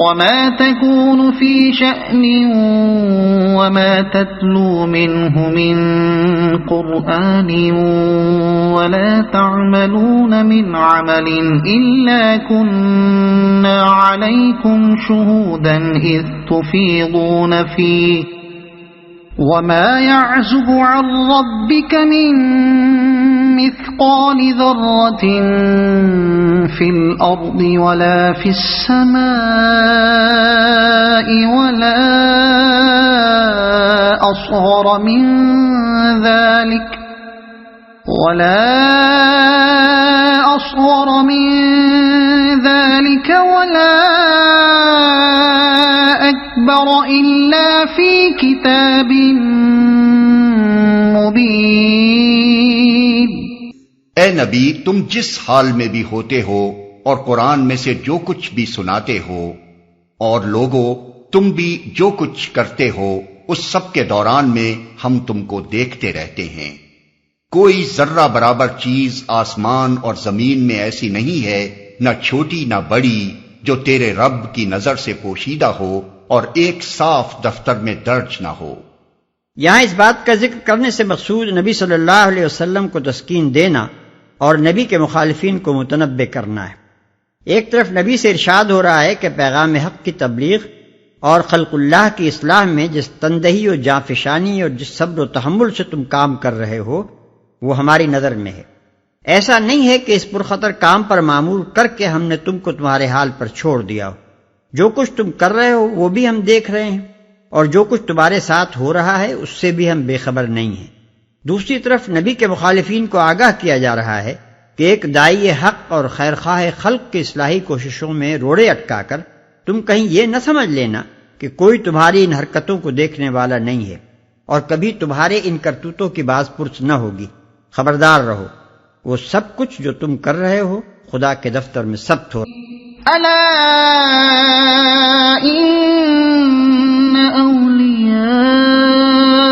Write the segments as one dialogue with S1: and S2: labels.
S1: وما تكون في شأن وما تتلو منه من قرآن ولا تعملون من عمل إلا كنا عليكم شهودا إذ تفيضون فيه وما يعزب عن ربك من مثقال ذرة في الأرض ولا في السماء ولا أصغر من ذلك ولا أكبر إلا في كتاب مبين۔
S2: اے نبی، تم جس حال میں بھی ہوتے ہو اور قرآن میں سے جو کچھ بھی سناتے ہو، اور لوگو تم بھی جو کچھ کرتے ہو، اس سب کے دوران میں ہم تم کو دیکھتے رہتے ہیں۔ کوئی ذرہ برابر چیز آسمان اور زمین میں ایسی نہیں ہے، نہ چھوٹی نہ بڑی، جو تیرے رب کی نظر سے پوشیدہ ہو اور ایک صاف دفتر میں درج نہ ہو۔
S3: یہاں اس بات کا ذکر کرنے سے مقصود نبی صلی اللہ علیہ وسلم کو تسکین دینا اور نبی کے مخالفین کو متنبہ کرنا ہے۔ ایک طرف نبی سے ارشاد ہو رہا ہے کہ پیغام حق کی تبلیغ اور خلق اللہ کی اصلاح میں جس تندہی و جانفشانی اور جس صبر و تحمل سے تم کام کر رہے ہو وہ ہماری نظر میں ہے۔ ایسا نہیں ہے کہ اس پرخطر کام پر معمور کر کے ہم نے تم کو تمہارے حال پر چھوڑ دیا ہو۔ جو کچھ تم کر رہے ہو وہ بھی ہم دیکھ رہے ہیں، اور جو کچھ تمہارے ساتھ ہو رہا ہے اس سے بھی ہم بے خبر نہیں ہیں۔ دوسری طرف نبی کے مخالفین کو آگاہ کیا جا رہا ہے کہ ایک داعی حق اور خیرخواہ خلق کی اصلاحی کوششوں میں روڑے اٹکا کر تم کہیں یہ نہ سمجھ لینا کہ کوئی تمہاری ان حرکتوں کو دیکھنے والا نہیں ہے اور کبھی تمہارے ان کرتوتوں کی باز پرس نہ ہوگی۔ خبردار رہو، وہ سب کچھ جو تم کر رہے ہو خدا کے دفتر میں ثبت ہو۔
S1: ألا إن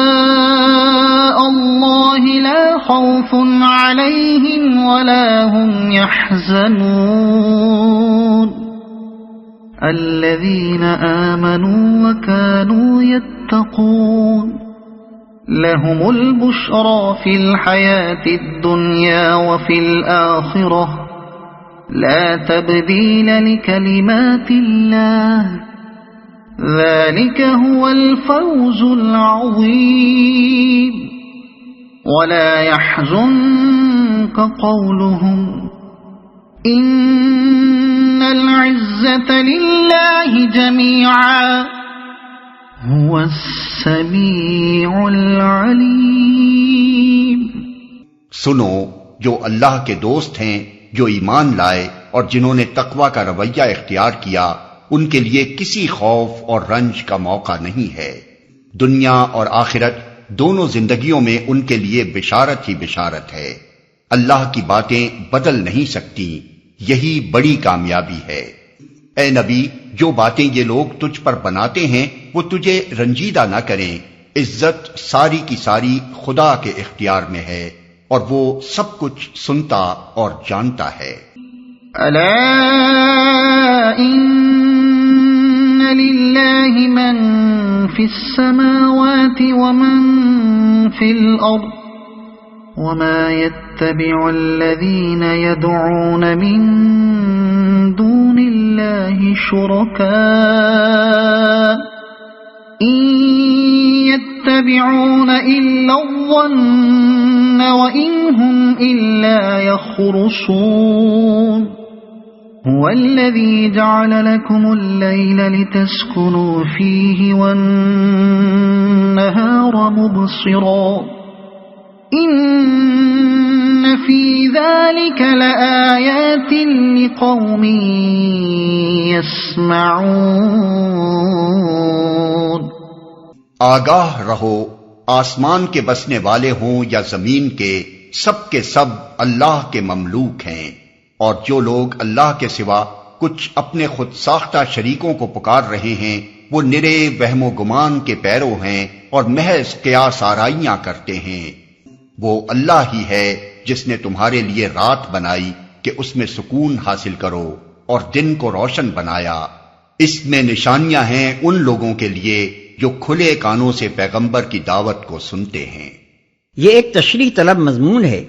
S1: أولياء الله لا خوف عليهم ولا هم يحزنون الذين آمنوا وكانوا يتقون لهم البشرى في الحياة الدنيا وفي الآخرة لا تبديل لكلمات الله ذلك هو الفوز العظيم ولا يحزنك قولهم إن العزة لله جميعا هو السميع العليم۔
S2: سنو، جو اللہ کے دوست ہیں، جو ایمان لائے اور جنہوں نے تقوی کا رویہ اختیار کیا، ان کے لیے کسی خوف اور رنج کا موقع نہیں ہے۔ دنیا اور آخرت دونوں زندگیوں میں ان کے لیے بشارت ہی بشارت ہے۔ اللہ کی باتیں بدل نہیں سکتی، یہی بڑی کامیابی ہے۔ اے نبی، جو باتیں یہ لوگ تجھ پر بناتے ہیں وہ تجھے رنجیدہ نہ کریں، عزت ساری کی ساری خدا کے اختیار میں ہے اور وہ سب کچھ سنتا اور جانتا ہے۔
S1: ألا إن لله من في السماوات ومن في الأرض وما يتبع الذين يدعون من دون الله شركاء إن يتبعون إلا الظن وإن هم إلا يخرصون هو الذي جعل لكم الليل لتسكنوا فيه والنهار مبصرا إن في ذلك لآيات لقوم يسمعون۔
S2: آگاہ رہو، آسمان کے بسنے والے ہوں یا زمین کے سب اللہ کے مملوک ہیں، اور جو لوگ اللہ کے سوا کچھ اپنے خود ساختہ شریکوں کو پکار رہے ہیں وہ نرے وہم و گمان کے پیرو ہیں اور محض قیاس آرائیاں کرتے ہیں۔ وہ اللہ ہی ہے جس نے تمہارے لیے رات بنائی کہ اس میں سکون حاصل کرو اور دن کو روشن بنایا اس میں نشانیاں ہیں ان لوگوں کے لیے جو کھلے کانوں سے پیغمبر کی دعوت کو سنتے ہیں۔
S3: یہ ایک تشریح طلب مضمون ہے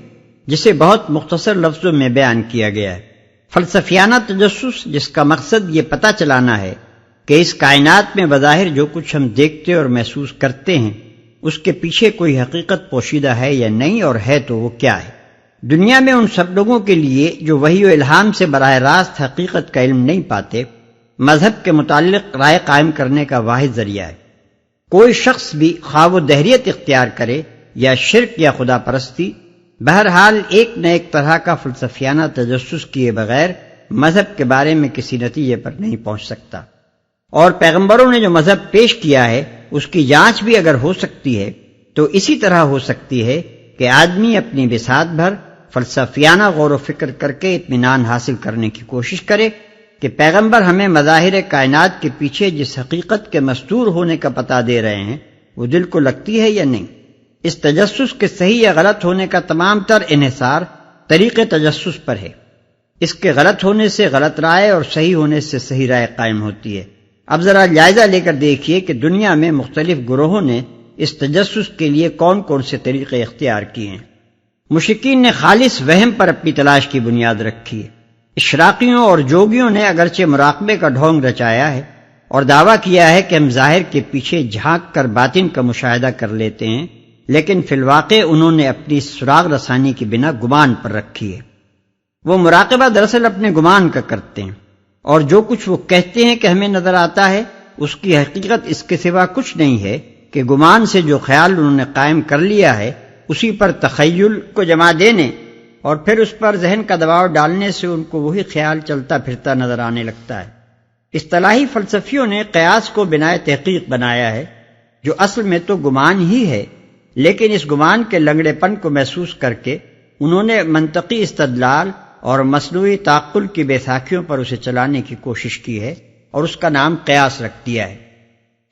S3: جسے بہت مختصر لفظوں میں بیان کیا گیا ہے۔ فلسفیانہ تجسس، جس کا مقصد یہ پتہ چلانا ہے کہ اس کائنات میں بظاہر جو کچھ ہم دیکھتے اور محسوس کرتے ہیں اس کے پیچھے کوئی حقیقت پوشیدہ ہے یا نہیں، اور ہے تو وہ کیا ہے۔ دنیا میں ان سب لوگوں کے لیے جو وحی و الہام سے براہ راست حقیقت کا علم نہیں پاتے، مذہب کے متعلق رائے قائم کرنے کا واحد ذریعہ ہے۔ کوئی شخص بھی خواہ و دہریت اختیار کرے یا شرک یا خدا پرستی، بہرحال ایک نہ ایک طرح کا فلسفیانہ تجسس کیے بغیر مذہب کے بارے میں کسی نتیجے پر نہیں پہنچ سکتا، اور پیغمبروں نے جو مذہب پیش کیا ہے اس کی جانچ بھی اگر ہو سکتی ہے تو اسی طرح ہو سکتی ہے کہ آدمی اپنی بساط بھر فلسفیانہ غور و فکر کر کے اطمینان حاصل کرنے کی کوشش کرے کہ پیغمبر ہمیں مظاہر کائنات کے پیچھے جس حقیقت کے مستور ہونے کا پتہ دے رہے ہیں وہ دل کو لگتی ہے یا نہیں۔ اس تجسس کے صحیح یا غلط ہونے کا تمام تر انحصار طریق تجسس پر ہے۔ اس کے غلط ہونے سے غلط رائے اور صحیح ہونے سے صحیح رائے قائم ہوتی ہے۔ اب ذرا جائزہ لے کر دیکھیے کہ دنیا میں مختلف گروہوں نے اس تجسس کے لیے کون کون سے طریقے اختیار کیے ہیں۔ مشرکین نے خالص وہم پر اپنی تلاش کی بنیاد رکھی ہے۔ اشراقیوں اور جوگیوں نے اگرچہ مراقبے کا ڈھونگ رچایا ہے اور دعویٰ کیا ہے کہ ہم ظاہر کے پیچھے جھانک کر باطن کا مشاہدہ کر لیتے ہیں، لیکن فی الواقع انہوں نے اپنی سراغ رسانی کی بنا گمان پر رکھی ہے۔ وہ مراقبہ دراصل اپنے گمان کا کرتے ہیں، اور جو کچھ وہ کہتے ہیں کہ ہمیں نظر آتا ہے اس کی حقیقت اس کے سوا کچھ نہیں ہے کہ گمان سے جو خیال انہوں نے قائم کر لیا ہے اسی پر تخیل کو جمع دینے اور پھر اس پر ذہن کا دباؤ ڈالنے سے ان کو وہی خیال چلتا پھرتا نظر آنے لگتا ہے۔ اصطلاحی فلسفیوں نے قیاس کو بنائے تحقیق بنایا ہے، جو اصل میں تو گمان ہی ہے، لیکن اس گمان کے لنگڑے پن کو محسوس کر کے انہوں نے منطقی استدلال اور مصنوعی تعقل کی بیساکھیوں پر اسے چلانے کی کوشش کی ہے اور اس کا نام قیاس رکھ دیا ہے۔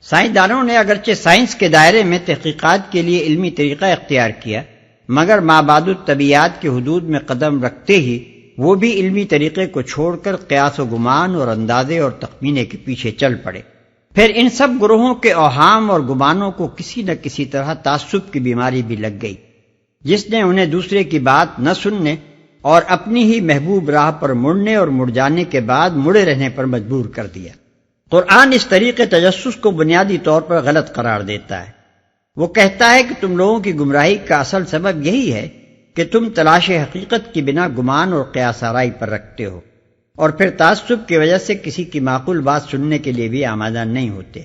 S3: سائنسدانوں نے اگرچہ سائنس کے دائرے میں تحقیقات کے لیے علمی طریقہ اختیار کیا، مگر مابعد الطبیعیات کے حدود میں قدم رکھتے ہی وہ بھی علمی طریقے کو چھوڑ کر قیاس و گمان اور اندازے اور تخمینے کے پیچھے چل پڑے۔ پھر ان سب گروہوں کے اوہام اور گمانوں کو کسی نہ کسی طرح تعصب کی بیماری بھی لگ گئی، جس نے انہیں دوسرے کی بات نہ سننے اور اپنی ہی محبوب راہ پر مڑنے اور مڑ جانے کے بعد مڑے رہنے پر مجبور کر دیا۔ قرآن اس طریقے تجسس کو بنیادی طور پر غلط قرار دیتا ہے۔ وہ کہتا ہے کہ تم لوگوں کی گمراہی کا اصل سبب یہی ہے کہ تم تلاش حقیقت کی بنا گمان اور قیاس آرائی پر رکھتے ہو، اور پھر تعصب کی وجہ سے کسی کی معقول بات سننے کے لیے بھی آمادہ نہیں ہوتے۔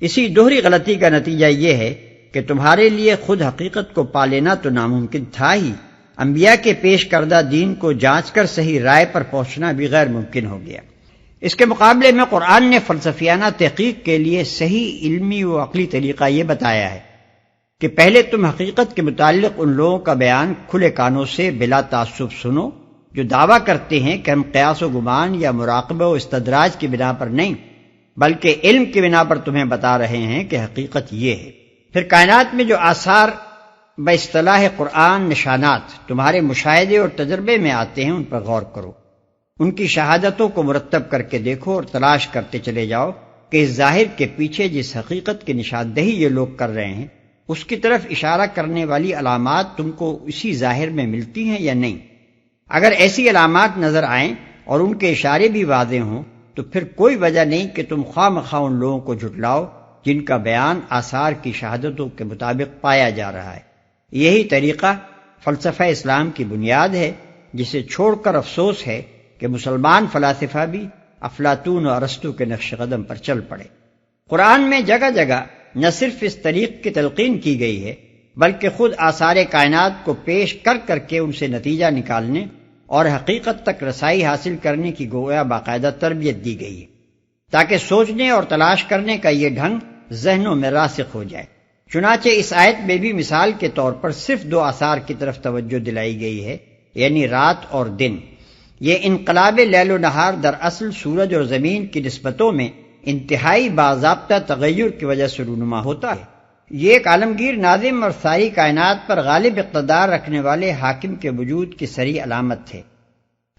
S3: اسی دوہری غلطی کا نتیجہ یہ ہے کہ تمہارے لیے خود حقیقت کو پا لینا تو ناممکن تھا ہی، انبیاء کے پیش کردہ دین کو جانچ کر صحیح رائے پر پہنچنا بھی غیر ممکن ہو گیا۔ اس کے مقابلے میں قرآن نے فلسفیانہ تحقیق کے لیے صحیح علمی و عقلی طریقہ یہ بتایا ہے کہ پہلے تم حقیقت کے متعلق ان لوگوں کا بیان کھلے کانوں سے بلا تعصب سنو جو دعویٰ کرتے ہیں کہ ہم قیاس و گمان یا مراقبہ و استدراج کی بنا پر نہیں بلکہ علم کی بنا پر تمہیں بتا رہے ہیں کہ حقیقت یہ ہے۔ پھر کائنات میں جو آثار باصطلاح قرآن نشانات تمہارے مشاہدے اور تجربے میں آتے ہیں ان پر غور کرو، ان کی شہادتوں کو مرتب کر کے دیکھو اور تلاش کرتے چلے جاؤ کہ اس ظاہر کے پیچھے جس حقیقت کی نشاندہی یہ لوگ کر رہے ہیں اس کی طرف اشارہ کرنے والی علامات تم کو اسی ظاہر میں ملتی ہیں یا نہیں۔ اگر ایسی علامات نظر آئیں اور ان کے اشارے بھی واضح ہوں تو پھر کوئی وجہ نہیں کہ تم خواہ مخواہ ان لوگوں کو جھٹلاؤ جن کا بیان آثار کی شہادتوں کے مطابق پایا جا رہا ہے۔ یہی طریقہ فلسفہ اسلام کی بنیاد ہے، جسے چھوڑ کر افسوس ہے کہ مسلمان فلاسفہ بھی افلاطون اور ارسطو کے نقش قدم پر چل پڑے۔ قرآن میں جگہ جگہ نہ صرف اس طریق کی تلقین کی گئی ہے بلکہ خود آثار کائنات کو پیش کر کر کے ان سے نتیجہ نکالنے اور حقیقت تک رسائی حاصل کرنے کی گویا باقاعدہ تربیت دی گئی ہے تاکہ سوچنے اور تلاش کرنے کا یہ ڈھنگ ذہنوں میں راسخ ہو جائے۔ چنانچہ اس آیت میں بھی مثال کے طور پر صرف دو آثار کی طرف توجہ دلائی گئی ہے، یعنی رات اور دن۔ یہ انقلاب لیل و نہار دراصل سورج اور زمین کی نسبتوں میں انتہائی باضابطہ تغیر کی وجہ سے رونما ہوتا ہے۔ یہ ایک عالمگیر ناظم اور ساری کائنات پر غالب اقتدار رکھنے والے حاکم کے وجود کی صریح علامت ہے۔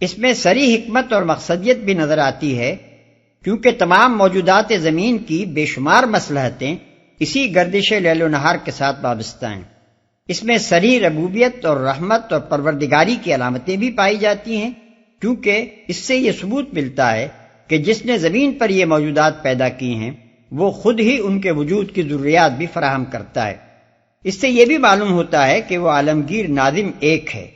S3: اس میں صریح حکمت اور مقصدیت بھی نظر آتی ہے کیونکہ تمام موجودات زمین کی بے شمار مصلحتیں اسی گردش لیل و نہار کے ساتھ وابستہ ہیں۔ اس میں صریح ربوبیت اور رحمت اور پروردگاری کی علامتیں بھی پائی جاتی ہیں، کیونکہ اس سے یہ ثبوت ملتا ہے کہ جس نے زمین پر یہ موجودات پیدا کی ہیں وہ خود ہی ان کے وجود کی ضروریات بھی فراہم کرتا ہے۔ اس سے یہ بھی معلوم ہوتا ہے کہ وہ عالمگیر ناظم ایک ہے،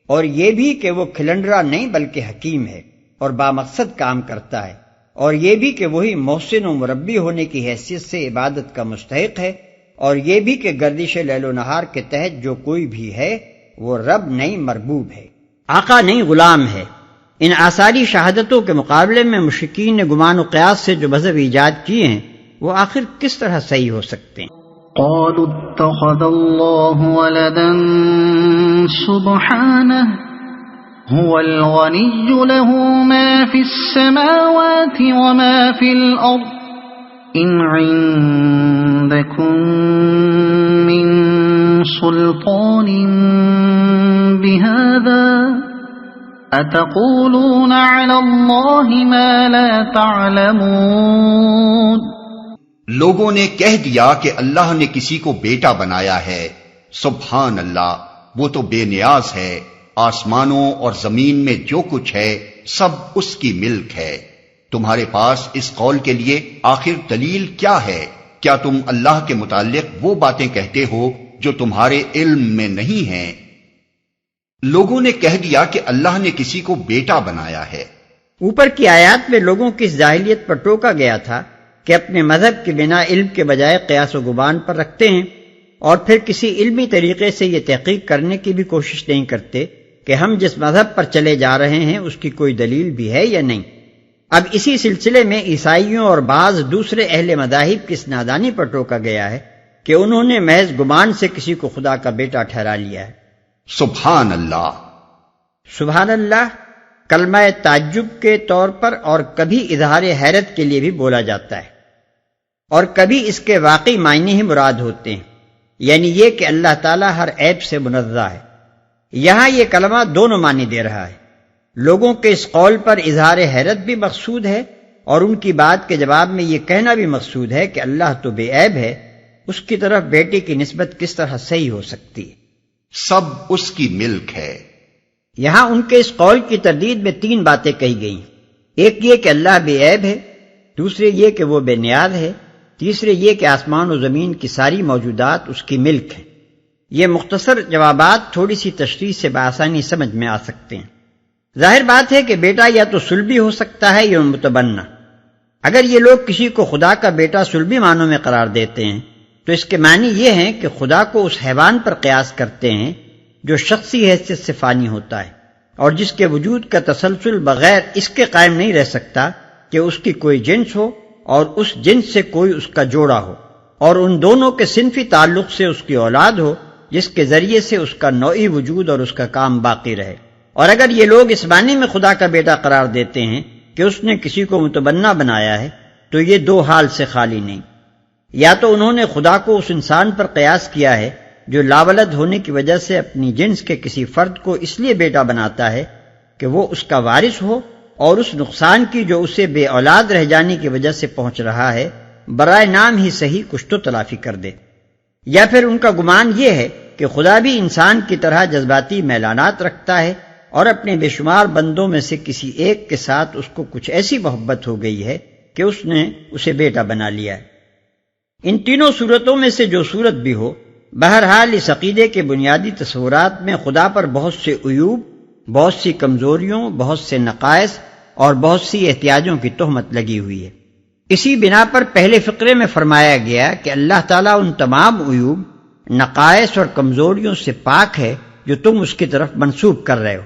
S3: اور یہ بھی کہ وہ کھلنڈرا نہیں بلکہ حکیم ہے اور بامقصد کام کرتا ہے، اور یہ بھی کہ وہی محسن و مربی ہونے کی حیثیت سے عبادت کا مستحق ہے، اور یہ بھی کہ گردش لیل و نہار کے تحت جو کوئی بھی ہے وہ رب نہیں مربوب ہے، آقا نہیں غلام ہے۔ ان آثاری شہادتوں کے مقابلے میں مشرکین نے گمان و قیاس سے جو مذہب ایجاد کیے ہیں وہ آخر کس طرح صحیح ہو سکتے ہیں؟
S1: قالوا اتخذ الله ولدا سبحانه هو الغني له ما في السماوات وما في الأرض إن عندكم من سلطان بهذا أتقولون على الله ما لا تعلمون۔
S2: لوگوں نے کہہ دیا کہ اللہ نے کسی کو بیٹا بنایا ہے۔ سبحان اللہ، وہ تو بے نیاز ہے، آسمانوں اور زمین میں جو کچھ ہے سب اس کی ملک ہے۔ تمہارے پاس اس قول کے لیے آخر دلیل کیا ہے؟ کیا تم اللہ کے متعلق وہ باتیں کہتے ہو جو تمہارے علم میں نہیں ہیں؟ لوگوں نے کہہ دیا کہ اللہ نے کسی کو بیٹا بنایا ہے۔
S3: اوپر کی آیات میں لوگوں کی اس جاہلیت پر ٹوکا گیا تھا کہ اپنے مذہب کی بنا علم کے بجائے قیاس و گمان پر رکھتے ہیں، اور پھر کسی علمی طریقے سے یہ تحقیق کرنے کی بھی کوشش نہیں کرتے کہ ہم جس مذہب پر چلے جا رہے ہیں اس کی کوئی دلیل بھی ہے یا نہیں۔ اب اسی سلسلے میں عیسائیوں اور بعض دوسرے اہل مذاہب کی اس نادانی پر ٹوکا گیا ہے کہ انہوں نے محض گمان سے کسی کو خدا کا بیٹا ٹھہرا لیا ہے۔
S2: سبحان اللہ۔
S3: سبحان اللہ کلمہ تعجب کے طور پر اور کبھی اظہار حیرت کے لیے بھی بولا جاتا ہے، اور کبھی اس کے واقعی معنی ہی مراد ہوتے ہیں، یعنی یہ کہ اللہ تعالیٰ ہر عیب سے منزہ ہے۔ یہاں یہ کلمہ دونوں معنی دے رہا ہے۔ لوگوں کے اس قول پر اظہار حیرت بھی مقصود ہے، اور ان کی بات کے جواب میں یہ کہنا بھی مقصود ہے کہ اللہ تو بے عیب ہے، اس کی طرف بیٹے کی نسبت کس طرح صحیح ہو سکتی ہے؟
S2: سب اس کی ملک ہے۔
S3: یہاں ان کے اس قول کی تردید میں 3 باتیں کہی گئی ہیں۔ ایک یہ کہ اللہ بے عیب ہے، دوسرے یہ کہ وہ بے نیاز ہے، تیسرے یہ کہ آسمان و زمین کی ساری موجودات اس کی ملک ہیں۔ یہ مختصر جوابات تھوڑی سی تشریح سے بآسانی سمجھ میں آ سکتے ہیں۔ ظاہر بات ہے کہ بیٹا یا تو صلبی ہو سکتا ہے یا متبنہ۔ اگر یہ لوگ کسی کو خدا کا بیٹا صلبی معنوں میں قرار دیتے ہیں تو اس کے معنی یہ ہیں کہ خدا کو اس حیوان پر قیاس کرتے ہیں جو شخصی حیثیت سے فانی ہوتا ہے، اور جس کے وجود کا تسلسل بغیر اس کے قائم نہیں رہ سکتا کہ اس کی کوئی جنس ہو اور اس جنس سے کوئی اس کا جوڑا ہو، اور ان دونوں کے صنفی تعلق سے اس کی اولاد ہو جس کے ذریعے سے اس کا نوعی وجود اور اس کا کام باقی رہے۔ اور اگر یہ لوگ اس معنی میں خدا کا بیٹا قرار دیتے ہیں کہ اس نے کسی کو متبنہ بنایا ہے تو یہ 2 حال سے خالی نہیں۔ یا تو انہوں نے خدا کو اس انسان پر قیاس کیا ہے جو لاولد ہونے کی وجہ سے اپنی جنس کے کسی فرد کو اس لیے بیٹا بناتا ہے کہ وہ اس کا وارث ہو اور اس نقصان کی جو اسے بے اولاد رہ جانے کی وجہ سے پہنچ رہا ہے برائے نام ہی صحیح کچھ تو تلافی کر دے۔ یا پھر ان کا گمان یہ ہے کہ خدا بھی انسان کی طرح جذباتی میلانات رکھتا ہے اور اپنے بے شمار بندوں میں سے کسی ایک کے ساتھ اس کو کچھ ایسی محبت ہو گئی ہے کہ اس نے اسے بیٹا بنا لیا ہے۔ ان تینوں صورتوں میں سے جو صورت بھی ہو، بہرحال اس عقیدے کے بنیادی تصورات میں خدا پر بہت سے عیوب، بہت سی کمزوریوں، بہت سے نقائص اور بہت سی احتیاجوں کی تہمت لگی ہوئی ہے۔ اسی بنا پر پہلے فقرے میں فرمایا گیا کہ اللہ تعالیٰ ان تمام عیوب، نقائص اور کمزوریوں سے پاک ہے جو تم اس کی طرف منسوب کر رہے ہو۔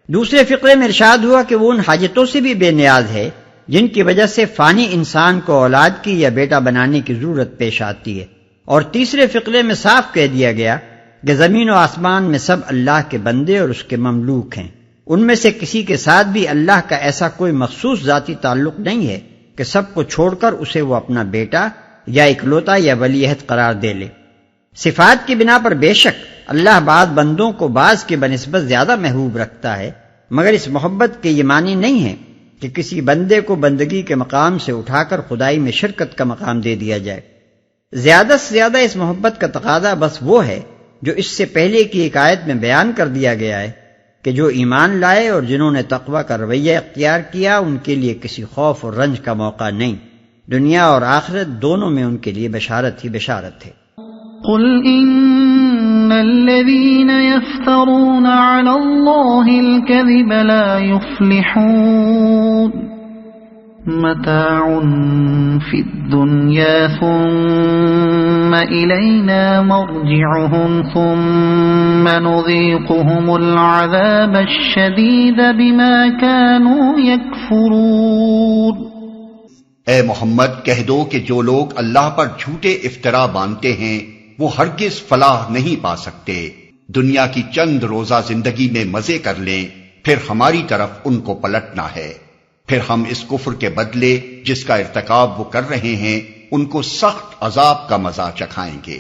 S3: دوسرے فقرے میں ارشاد ہوا کہ وہ ان حاجتوں سے بھی بے نیاز ہے جن کی وجہ سے فانی انسان کو اولاد کی یا بیٹا بنانے کی ضرورت پیش آتی ہے، اور تیسرے فقرے میں صاف کہہ دیا گیا کہ زمین و آسمان میں سب اللہ کے بندے اور اس کے مملوک ہیں، ان میں سے کسی کے ساتھ بھی اللہ کا ایسا کوئی مخصوص ذاتی تعلق نہیں ہے کہ سب کو چھوڑ کر اسے وہ اپنا بیٹا یا اکلوتا یا ولی عہد قرار دے لے۔ صفات کی بنا پر بے شک اللہ بعض بندوں کو بعض کے بنسبت زیادہ محبوب رکھتا ہے، مگر اس محبت کے یہ معنی نہیں ہے کہ کسی بندے کو بندگی کے مقام سے اٹھا کر خدائی میں شرکت کا مقام دے دیا جائے۔ زیادہ سے زیادہ اس محبت کا تقاضا بس وہ ہے جو اس سے پہلے کی ایک آیت میں بیان کر دیا گیا ہے کہ جو ایمان لائے اور جنہوں نے تقوی کا رویہ اختیار کیا ان کے لیے کسی خوف اور رنج کا موقع نہیں، دنیا اور آخرت دونوں میں ان کے لیے بشارت ہی بشارت ہے۔
S1: قل ان الذين يفترون على الله الكذب لا يفلحون متاع في الدنيا ثم إلينا مرجعهم ثم نذيقهم العذاب الشديد بما كانوا يكفرون۔
S2: اے محمد کہہ دو کہ جو لوگ اللہ پر جھوٹے افطرا باندھتے ہیں وہ ہرگز فلاح نہیں پا سکتے، دنیا کی چند روزہ زندگی میں مزے کر لیں، پھر ہماری طرف ان کو پلٹنا ہے، پھر ہم اس کفر کے بدلے جس کا ارتکاب وہ کر رہے ہیں ان کو سخت عذاب کا مزہ چکھائیں گے۔